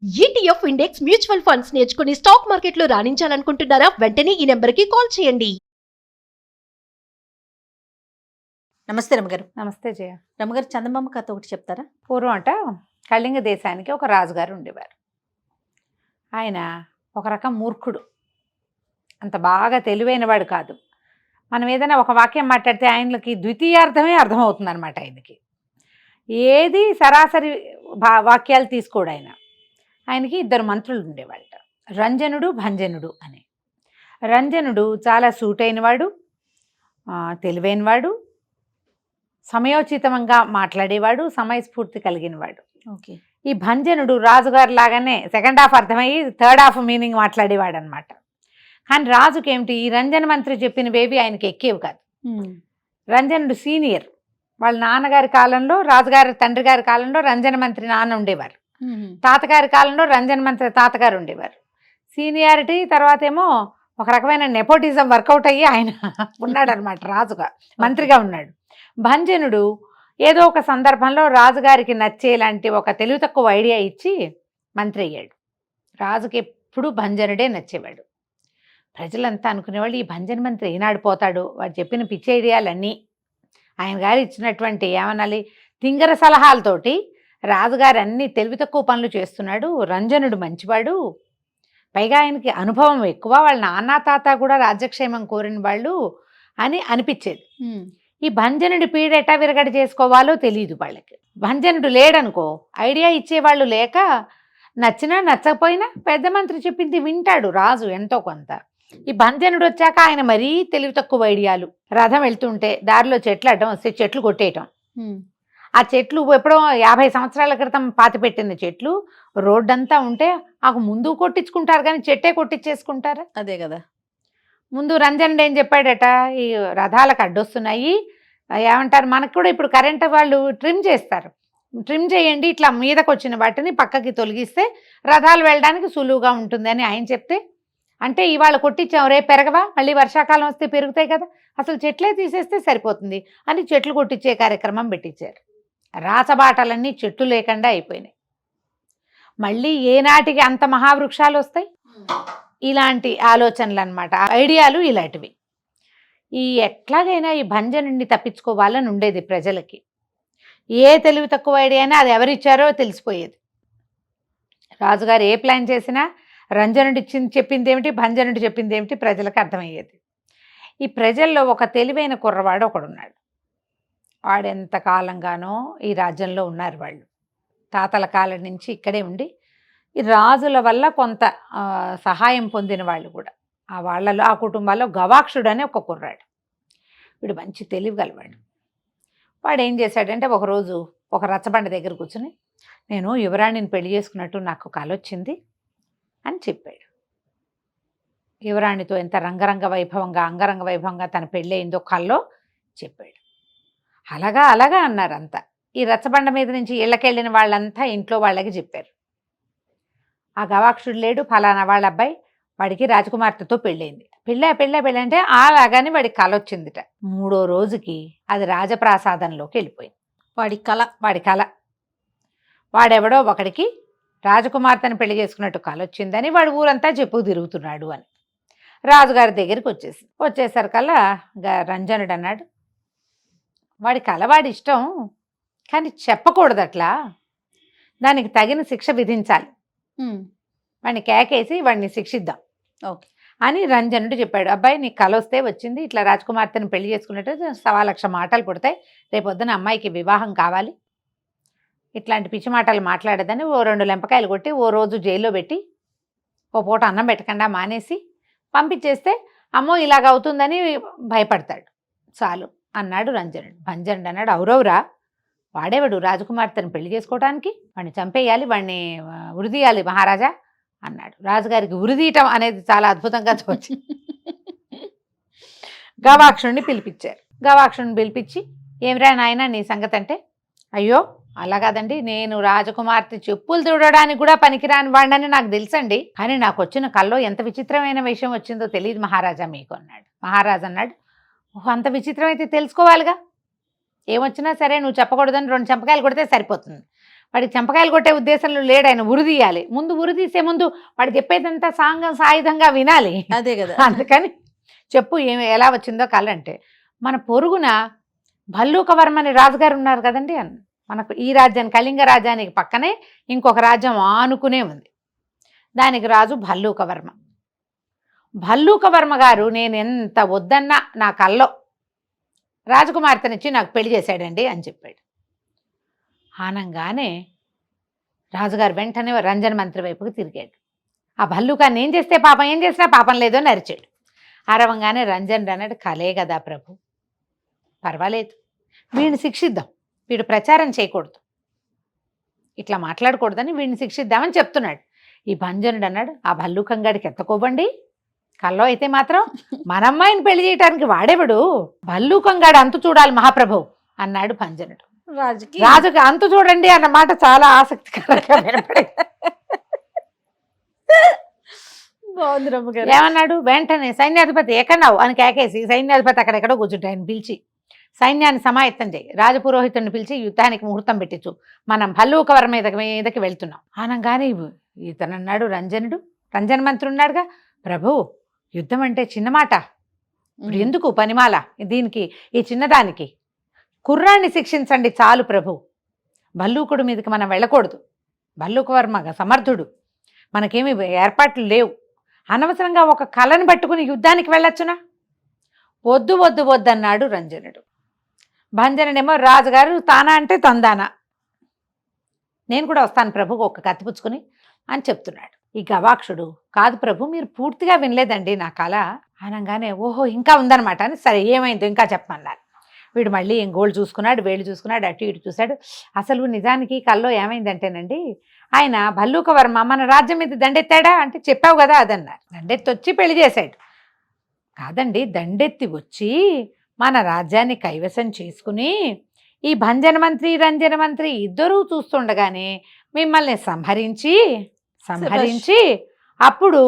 ETF index mutual funds నేర్చుకుని stock మార్కెట్లో రాణించాలనుకుంటున్నారా? వెంటనే ఈ నెంబర్కి కాల్ చేయండి. నమస్తే రమగారు. నమస్తే జయ. రమగారు, చందమామ కథ ఒకటి చెప్తారా? పూర్వం అంట కళింగ దేశానికి ఒక రాజుగారు ఉండేవారు. ఆయన ఒక రకం మూర్ఖుడు, అంత బాగా తెలివైనవాడు కాదు. మనం ఏదైనా ఒక వాక్యం మాట్లాడితే ఆయనకి ద్వితీయార్థమే అర్థమవుతుంది అనమాట. ఆయనకి ఏది సరాసరి వాక్యాలు తీసుకోడు ఆయన. ఆయనకి ఇద్దరు మంత్రులు ఉండేవాళ్ళట, రంజనుడు భంజనుడు అని. రంజనుడు చాలా సూటైనవాడు, తెలివైనవాడు, సమయోచితంగా మాట్లాడేవాడు, సమయస్ఫూర్తి కలిగినవాడు. ఓకే. ఈ భంజనుడు రాజుగారు లాగానే సెకండ్ హాఫ్ అర్థమయ్యి థర్డ్ హాఫ్ మీనింగ్ మాట్లాడేవాడు అనమాట. కానీ రాజుకి ఏమిటి, ఈ రంజన మంత్రి చెప్పినవేవి ఆయనకి ఎక్కేవి కాదు. రంజనుడు సీనియర్. వాళ్ళ నాన్నగారి కాలంలో, రాజుగారి తండ్రి గారి కాలంలో రంజన మంత్రి నాన్న ఉండేవారు. తాతగారి కాలంలో రంజన మంత్రి తాతగారు ఉండేవారు. సీనియారిటీ తర్వాత ఏమో ఒక రకమైన నెపోటిజం వర్కౌట్ అయ్యి ఆయన ఉన్నాడనమాట, రాజుగా మంత్రిగా ఉన్నాడు. భంజనుడు ఏదో ఒక సందర్భంలో రాజుగారికి నచ్చేలాంటి ఒక తెలివి తక్కువ ఐడియా ఇచ్చి మంత్రి అయ్యాడు. రాజుకి ఎప్పుడు భంజనుడే నచ్చేవాడు. ప్రజలంతా అనుకునేవాళ్ళు, ఈ భంజన మంత్రి ఏనాడు పోతాడు, వాడు చెప్పిన పిచ్చి ఐడియాలన్నీ, ఆయన గారు ఇచ్చినటువంటి ఏమనాలి తింగర సలహాలతోటి రాజుగారు అన్ని తెలివి తక్కువ పనులు చేస్తున్నాడు. రంజనుడు మంచివాడు, పైగా ఆయనకి అనుభవం ఎక్కువ, వాళ్ళ నాన్న తాత కూడా రాజ్యక్షేమం కోరిన వాళ్ళు అని అనిపించేది. ఈ భంజనుడి పీడ ఎట్టా విరగడ చేసుకోవాలో తెలియదు వాళ్ళకి. భంజనుడు లేడనుకో, ఐడియా ఇచ్చేవాళ్ళు లేక నచ్చినా నచ్చకపోయినా పెద్ద మంత్రి చెప్పింది వింటాడు రాజు ఎంతో కొంత. ఈ భంజనుడు వచ్చాక ఆయన మరీ తెలివి తక్కువ ఐడియాలు. రథం వెళ్తుంటే దారిలో చెట్లు అడ్డం వస్తే చెట్లు కొట్టేయటం. ఆ చెట్లు ఎప్పుడో 50 సంవత్సరాల క్రితం పాతిపెట్టిన చెట్లు రోడ్డంతా ఉంటే ముందు కొట్టించుకుంటారు, కానీ చెట్టే కొట్టించేసుకుంటారా? అదే కదా. ముందు రంజనుడు ఏం చెప్పాడట, ఈ రథాలకు అడ్డొస్తున్నాయి, ఏమంటారు, మనకు కూడా ఇప్పుడు కరెంట్ వాళ్ళు ట్రిమ్ చేస్తారు, ట్రిమ్ చేయండి, ఇట్లా మీదకి వచ్చిన వాటిని పక్కకి తొలగిస్తే రథాలు వెళ్ళడానికి సులువుగా ఉంటుంది అని ఆయన చెప్తే, అంటే ఇవాళ కొట్టించాం రేపు పెరగవా, మళ్ళీ వర్షాకాలం వస్తే పెరుగుతాయి కదా, అసలు చెట్లే తీసేస్తే సరిపోతుంది అని చెట్లు కొట్టించే కార్యక్రమం పెట్టించారు. రాచబాటలన్నీ చెట్లు లేకుండా అయిపోయినాయి. మళ్ళీ ఏనాటికి అంత మహావృక్షాలు వస్తాయి? ఇలాంటి ఆలోచనలు అన్నమాట, ఐడియాలు ఇలాంటివి. ఎట్లాగైనా ఈ భంజనుడిని తప్పించుకోవాలని ఉండేది ప్రజలకి. ఏ తెలివి తక్కువ ఐడియా అయినా అది ఎవరిచ్చారో తెలిసిపోయేది. రాజుగారు ఏ ప్లాన్ చేసినా రంజనుడి చెప్పింది ఏమిటి, భంజనుడు చెప్పింది ఏమిటి ప్రజలకు అర్థమయ్యేది. ఈ ప్రజల్లో ఒక తెలివైన కుర్రవాడు ఒకడున్నాడు. వాడు ఎంత కాలంగానో ఈ రాజ్యంలో ఉన్నారు. వాళ్ళు తాతల కాలం నుంచి ఇక్కడే ఉండి ఈ రాజుల వల్ల కొంత సహాయం పొందిన వాళ్ళు కూడా. ఆ కుటుంబాల్లో గవాక్షుడు అని ఒక కుర్రాడు. వీడు మంచి తెలివి గలవాడు. వాడు ఏం చేశాడంటే, ఒకరోజు ఒక రచ్చబండ దగ్గర కూర్చుని, నేను యువరాణిని పెళ్లి చేసుకున్నట్టు నాకు కల వచ్చింది అని చెప్పాడు. యువరాణితో ఎంత అంగరంగ వైభవంగా తన పెళ్ళి అయిందో కల్లో చెప్పాడు. అలాగా అన్నారు అంతా. ఈ రచ్చబండ మీద నుంచి ఇళ్ళకెళ్ళిన వాళ్ళంతా ఇంట్లో వాళ్ళకి చెప్పారు. ఆ గవాక్షుడు లేడు, ఫలానా వాళ్ళ అబ్బాయి, వాడికి రాజకుమార్తెతో పెళ్ళైంది. పెళ్ళి అంటే అలాగానే వాడికి కల వచ్చిందిట. 3వ రోజుకి అది రాజప్రాసాదంలోకి వెళ్ళిపోయింది. వాడి కల వాడెవడో ఒకడికి రాజకుమార్తెను పెళ్లి చేసుకున్నట్టు కల వచ్చిందని వాడు ఊరంతా చెప్పు తిరుగుతున్నాడు అని రాజుగారి దగ్గరికి వచ్చేసరికల్లా రంజనుడు అన్నాడు, వాడి కల వాడి ఇష్టం, కానీ చెప్పకూడదు అట్లా, దానికి తగిన శిక్ష విధించాలి, వాడిని కేకేసి వాడిని శిక్షిద్దాం ఓకే అని రంజనుడు చెప్పాడు. అబ్బాయి నీకు కల వస్తే వచ్చింది, ఇట్లా రాజకుమార్తెను పెళ్లి చేసుకున్నట్టు 1,00,000 మాటలు పుడతాయి, రేపొద్దున అమ్మాయికి వివాహం కావాలి, ఇట్లాంటి పిచ్చి మాటలు మాట్లాడదని ఓ 2 లెంపకాయలు కొట్టి ఓ రోజు జైల్లో పెట్టి ఓ పూట అన్నం పెట్టకుండా మానేసి పంపించేస్తే అమ్మో ఇలాగ అవుతుందని భయపడతాడు, చాలు అన్నాడు రంజనుడు. భంజనుడు అన్నాడు, అవురవురా, వాడేవాడు రాజకుమార్తెను పెళ్లి చేసుకోవడానికి, వాడిని చంపేయాలి, వాడిని ఉరిదీయాలి మహారాజా అన్నాడు. రాజుగారికి ఉరిదీయటం అనేది చాలా అద్భుతంగా తోచింది. గవాక్షుడిని పిలిపించారు. గవాక్షుడిని పిలిపించి, ఏమిరా నాయన నీ సంగతి అంటే, అయ్యో అలా కాదండి, నేను రాజకుమార్తె చెప్పులు చూడడానికి కూడా పనికిరాని వాడిని నాకు తెలుసండి, కానీ నాకు వచ్చిన కల్లో ఎంత విచిత్రమైన విషయం వచ్చిందో తెలియదు మహారాజా మీకు అన్నాడు. మహారాజు అన్నాడు, ఓహో అంత విచిత్రం అయితే తెలుసుకోవాలిగా, ఏమొచ్చినా సరే నువ్వు చెప్పకూడదని 2 చెంపకాయలు కొడితే సరిపోతుంది, వాడికి చెంపకాయలు కొట్టే ఉద్దేశంలో లేడు ఆయన, ఉరి తీయాలి. ముందు ఉరి తీసే ముందు వాడు చెప్పేదంతా సాయుధంగా వినాలి. అదే కదా. అందుకని చెప్పు ఎలా వచ్చిందో కళ అంటే, మన పొరుగున భల్లూకవర్మ అనే రాజుగారు ఉన్నారు కదండి. మనకు ఈ రాజ్యానికి, కళింగ రాజ్యానికి పక్కనే ఇంకొక రాజ్యం ఆనుకునే ఉంది. దానికి రాజు భల్లూకవర్మ. భల్లూకవర్మ గారు నేను ఎంత వద్దన్నా నా కల్లో రాజకుమార్తెనిచ్చి నాకు పెళ్లి చేశాడండి అని చెప్పాడు. ఆనంగానే రాజుగారు వెంటనే రంజన మంత్రి వైపుకి తిరిగాడు. ఆ భల్లూకాన్ని ఏం చేస్తే పాపం, ఏం చేసినా పాపం లేదో అని అరిచాడు. అరవంగానే రంజన్ అన్నాడు, కలే కదా ప్రభు, పర్వాలేదు, వీడిని శిక్షిద్దాం, వీడు ప్రచారం చేయకూడదు, ఇట్లా మాట్లాడకూడదని వీడిని శిక్షిద్దామని చెప్తున్నాడు. ఈ భంజనుడు అన్నాడు, ఆ భల్లూకంగాడికి ఎత్తకోబండి, కల్లో అయితే మాత్రం మన అమ్మాయిని పెళ్లి చేయడానికి వాడేవాడు, భల్లూకంగాడు అంతు చూడాలి మహాప్రభు అన్నాడు భంజనుడు. రాజుకి అంతు చూడండి అన్న మాట చాలా ఆసక్తికరంగా వినపడింది. బాగుంది రమ్మగారు. ఏమన్నాడు, వెంటనే సైన్యాధిపతి ఎక్కడావు అని కేకేసి సైన్యాధిపతి అక్కడెక్కడో కూర్చుంటే ఆయన పిలిచి సైన్యాన్ని సమాయత్తం చేయి, రాజపురోహితుడిని పిలిచి యుద్ధానికి ముహూర్తం పెట్టించు, మనం భల్లూకవరం మీదకి వెళ్తున్నాం అనగానే ఇతను అన్నాడు రంజన మంత్రి ఉన్నాడుగా, ప్రభు యుద్ధం అంటే చిన్న మాట, ఇప్పుడు ఎందుకు పనిమాల దీనికి, ఈ చిన్నదానికి కుర్రాన్ని శిక్షించండి చాలు ప్రభు, భల్లూకుడు మీదకి మనం వెళ్ళకూడదు, భల్లూకవర్మ సమర్థుడు, మనకేమి ఏర్పాట్లు లేవు, అనవసరంగా ఒక కళను పట్టుకుని యుద్ధానికి వెళ్ళొచ్చునా, వద్దు వద్దు వద్దన్నాడు రంజనుడు. భంజనుడేమో రాజుగారు తానా అంటే తందానా, నేను కూడా వస్తాను ప్రభు ఒక కత్తి పుచ్చుకుని అని చెప్తున్నాడు. ఈ గవాక్షుడు, కాదు ప్రభు మీరు పూర్తిగా వినలేదండి నా కళ అనగానే, ఓహో ఇంకా ఉందన్నమాట అని, సరే ఏమైందో ఇంకా చెప్పమన్నారు. వీడు మళ్ళీ గోళ్ళు చూసుకున్నాడు, వేళ్ళు చూసుకున్నాడు, అటు ఇటు చూశాడు. అసలు నిజానికి కల్లో ఏమైందంటేనండి, ఆయన భల్లూకవర్మ మన రాజ్యం మీద దండెత్తాడా అంటే, చెప్పావు కదా అదన్నారు. దండెత్తి వచ్చి పెళ్లి చేశాడు కాదండి, దండెత్తి వచ్చి మన రాజ్యాన్ని కైవసం చేసుకుని ఈ భంజన మంత్రి రంజన మంత్రి ఇద్దరూ చూస్తుండగానే మిమ్మల్ని సంహరించి అప్పుడు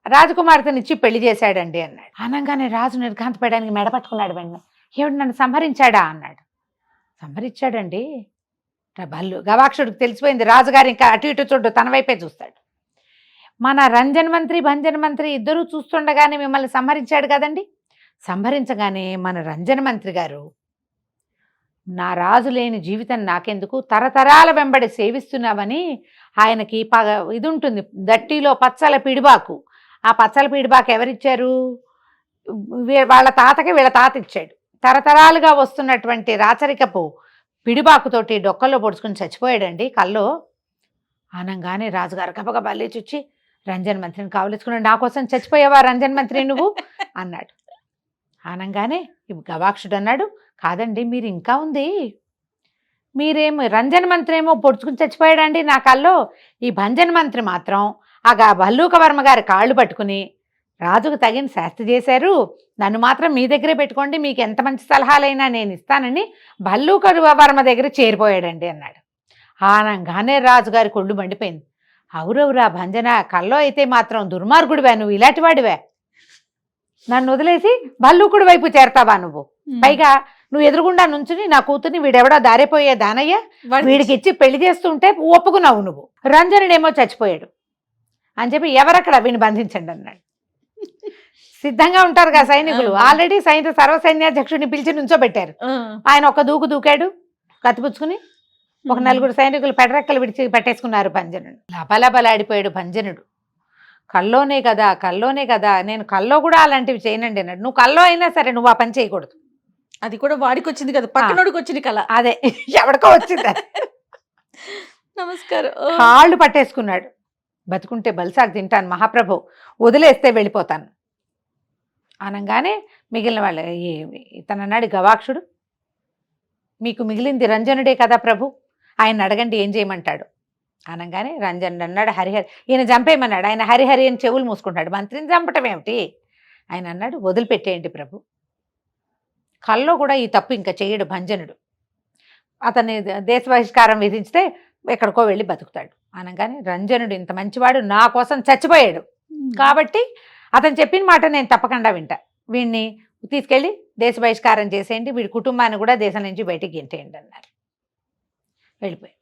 రాజకుమార్తెనిచ్చి పెళ్లి చేశాడండి అన్నాడు. అనగానే రాజు నిర్ఘాంతపడడానికి మెడపట్టుకున్నాడు. వెంటనే ఏమిటి నన్ను సంహరించాడా అన్నాడు. సంహరించాడండి. గవాక్షుడికి తెలిసిపోయింది, రాజుగారు ఇంకా అటు ఇటు చూడు, తన వైపే చూస్తాడు. మన రంజన మంత్రి భంజన మంత్రి ఇద్దరూ చూస్తుండగానే మిమ్మల్ని సంహరించాడు కదండి. సంహరించగానే మన రంజన మంత్రి గారు, నా రాజు లేని జీవితం నాకెందుకు, తరతరాల వెంబడి సేవిస్తున్నామని ఆయనకి ఇది ఉంటుంది, దట్టిలో పచ్చల పిడిబాకు. ఆ పచ్చల పిడిబాకు ఎవరిచ్చారు, వాళ్ళ తాతకి వీళ్ళ తాత ఇచ్చాడు. తరతరాలుగా వస్తున్నటువంటి రాచరికపు పిడిబాకుతోటి డొక్కల్లో పొడుచుకుని చచ్చిపోయాడండి కల్లో. అనగానే రాజుగారు గబగబా లేచొచ్చి రంజన మంత్రిని కావలించుకున్నాడు. నా కోసం చచ్చిపోయావా రంజన మంత్రి నువ్వు అన్నాడు. అనగానే గవాక్షుడు అన్నాడు, కాదండి మీరు ఇంకా ఉంది, మీరేమో రంజన మంత్రి ఏమో పొడుచుకుని చచ్చిపోయాడండి నా కల్లో, ఈ భంజన మంత్రి మాత్రం ఆ భల్లూకవర్మ గారి కాళ్ళు పట్టుకుని రాజుకు తగిన శాస్తి చేశారు, నన్ను మాత్రం మీ దగ్గరే పెట్టుకోండి, మీకు ఎంత మంచి సలహాలైనా నేను ఇస్తానని భల్లూకవర్మ దగ్గర చేరిపోయాడండి అన్నాడు. ఆనంగానే రాజుగారి కొళ్ళు మండిపోయింది. అవురవురా భంజన, కల్లో అయితే మాత్రం దుర్మార్గుడివా నువ్వు, ఇలాంటి వాడివే, నన్ను వదిలేసి భల్లూకుడి వైపు చేరతావా నువ్వు, పైగా నువ్వు ఎదురుగుండా నుంచుని నా కూతుర్ని వీడెవడో దారిపోయే దానయ్య వీడికి ఇచ్చి పెళ్లి చేస్తుంటే ఒప్పుకున్నావు నువ్వు, రంజనుడేమో చచ్చిపోయాడు అని చెప్పి ఎవరక్కడ వీడిని బంధించండి అన్నాడు. సిద్ధంగా ఉంటారు కదా సైనికులు, ఆల్రెడీ సర్వసైన్యాధ్యక్షుడిని పిలిచి నుంచోబెట్టారు. ఆయన ఒక దూకు దూకాడు కత్తిపుచ్చుకుని, ఒక నలుగురు సైనికులు పెడరెక్కలు విడిచి పెట్టేసుకున్నారు భంజనుడు. లబలబలాడిపోయాడు భంజనుడు. కల్లోనే కదా, నేను కల్లో కూడా అలాంటివి చేయనండి అన్నాడు. నువ్వు కల్లో అయినా సరే నువ్వు ఆ పని చేయకూడదు, అది కూడా వాడికి వచ్చింది కదా, పక్కనోడికి వచ్చింది కళ, అదే ఎవడికో వచ్చింది. నమస్కారం. కాళ్ళు పట్టేసుకున్నాడు. బతుకుంటే బలిసాకు తింటాను మహాప్రభు, వదిలేస్తే వెళ్ళిపోతాను అనగానే మిగిలిన వాళ్ళు, ఇతను అన్నాడు గవాక్షుడు, మీకు మిగిలింది రంజనుడే కదా ప్రభు, ఆయన అడగండి ఏం చేయమంటాడు అనగానే రంజనుడు అన్నాడు, హరిహరి ఈయన చంపేయమన్నాడు. ఆయన హరిహరి అని చెవులు మూసుకుంటాడు, మంత్రిని చంపటం ఏమిటి, ఆయన అన్నాడు వదిలిపెట్టేయండి ప్రభు, కల్లో కూడా ఈ తప్పు ఇంకా చేయడు భంజనుడు, అతన్ని దేశ బహిష్కారం విధించితే ఎక్కడికో వెళ్ళి బతుకుతాడు అనగానే, రంజనుడు ఇంత మంచివాడు నా కోసం చచ్చిపోయాడు కాబట్టి అతను చెప్పిన మాట నేను తప్పకుండా వింటా, వీడిని తీసుకెళ్ళి దేశ బహిష్కారం చేసేయండి, వీడి కుటుంబాన్ని కూడా దేశం నుంచి బయటికి గెంటేయండి అన్నారు. వెళ్ళిపోయాడు.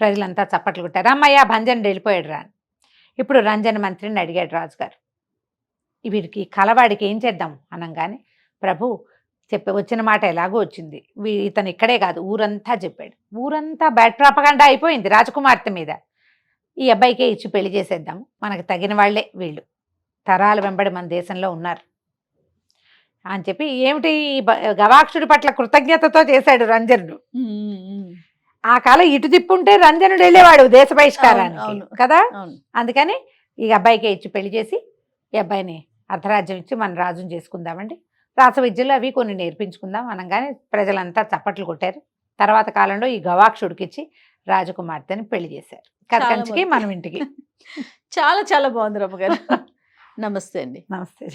ప్రజలంతా చప్పట్లు కొట్టారు. అమ్మయ్య భంజనుడు వెళ్ళిపోయాడు రా అని. ఇప్పుడు రంజన మంత్రిని అడిగాడు రాజుగారు, వీడికి కలవాడికి ఏం చేద్దాం అనగానే, ప్రభు వచ్చిన మాట ఎలాగో వచ్చింది, ఇతను ఇక్కడే కాదు ఊరంతా చెప్పాడు. ఊరంతా బ్యాడ్ ప్రాపగండా అయిపోయింది రాజకుమార్తె మీద. ఈ అబ్బాయికే ఇచ్చి పెళ్లి చేసేద్దాం, మనకు తగిన వాళ్లే వీళ్ళు, తరాల వెంబడి మన దేశంలో ఉన్నారు అని చెప్పి ఏమిటి గవాక్షుడి పట్ల కృతజ్ఞతతో చేశాడు రంజనుడు. ఆ కాలం ఇటు తిప్పుంటే రంజనుడు వెళ్ళేవాడు దేశ బహిష్కారానికి కదా. అందుకని ఈ అబ్బాయికే ఇచ్చి పెళ్లి చేసి ఈ అబ్బాయిని అర్ధరాజ్యం ఇచ్చి మన రాజుని చేసుకుందామండి, రాస విద్యలు అవి కొన్ని నేర్పించుకుందాం అనగానే ప్రజలంతా చప్పట్లు కొట్టారు. తర్వాత కాలంలో ఈ గవాక్షుడికి ఇచ్చి రాజకుమార్తెని పెళ్లి చేశారు. కథకంచికి మనం ఇంటికి. చాలా చాలా బాగుంది రమ్మగారు. నమస్తే అండి. నమస్తే.